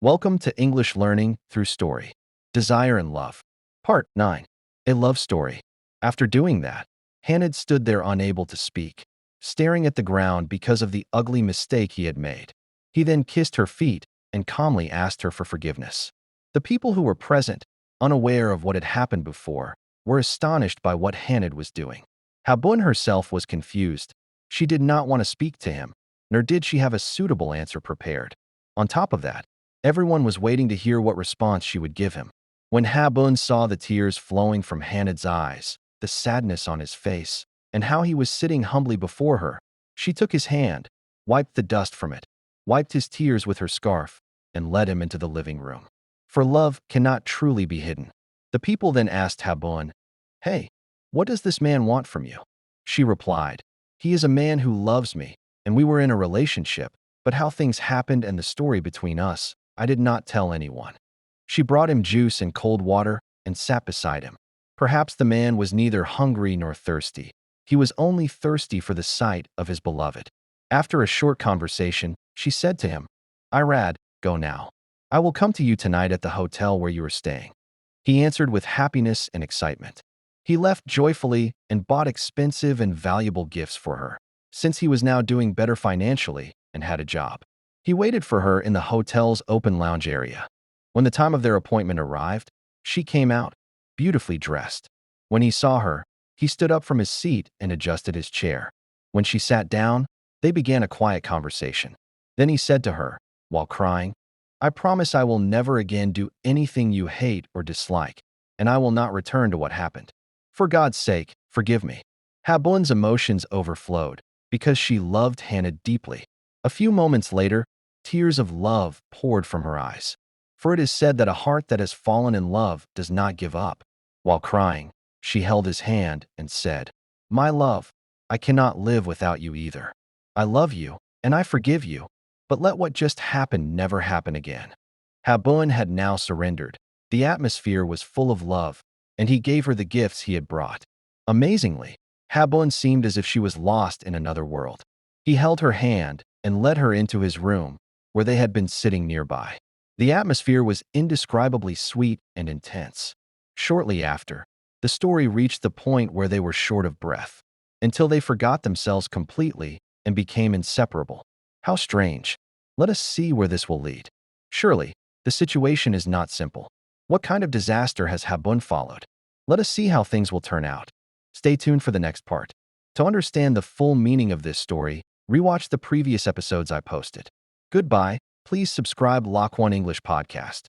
Welcome to English Learning Through Story. Desire and Love. Part 9. A Love Story. After doing that, Hanad stood there unable to speak, staring at the ground because of the ugly mistake he had made. He then kissed her feet and calmly asked her for forgiveness. The people who were present, unaware of what had happened before, were astonished by what Hanad was doing. Habun herself was confused. She did not want to speak to him, nor did she have a suitable answer prepared. On top of that, everyone was waiting to hear what response she would give him. When Habun saw the tears flowing from Hanad's eyes, the sadness on his face, and how he was sitting humbly before her, she took his hand, wiped the dust from it, wiped his tears with her scarf, and led him into the living room. For love cannot truly be hidden. The people then asked Habun, "Hey, what does this man want from you?" She replied, "He is a man who loves me, and we were in a relationship, but how things happened and the story between us, I did not tell anyone." She brought him juice and cold water and sat beside him. Perhaps the man was neither hungry nor thirsty. He was only thirsty for the sight of his beloved. After a short conversation, she said to him, "Irad, go now. I will come to you tonight at the hotel where you are staying." He answered with happiness and excitement. He left joyfully and bought expensive and valuable gifts for her, since he was now doing better financially and had a job. He waited for her in the hotel's open lounge area. When the time of their appointment arrived, she came out, beautifully dressed. When he saw her, he stood up from his seat and adjusted his chair. When she sat down, they began a quiet conversation. Then he said to her, while crying, "I promise I will never again do anything you hate or dislike, and I will not return to what happened. For God's sake, forgive me." Habun's emotions overflowed because she loved Hanad deeply. A few moments later, tears of love poured from her eyes. For it is said that a heart that has fallen in love does not give up. While crying, she held his hand and said, "My love, I cannot live without you either. I love you, and I forgive you, but let what just happened never happen again." Habun had now surrendered. The atmosphere was full of love, and he gave her the gifts he had brought. Amazingly, Habun seemed as if she was lost in another world. He held her hand and led her into his room, where they had been sitting nearby. The atmosphere was indescribably sweet and intense. Shortly after, the story reached the point where they were short of breath, until they forgot themselves completely and became inseparable. How strange. Let us see where this will lead. Surely, the situation is not simple. What kind of disaster has Habun followed? Let us see how things will turn out. Stay tuned for the next part. To understand the full meaning of this story, rewatch the previous episodes I posted. Goodbye. Please subscribe Lock One English Podcast.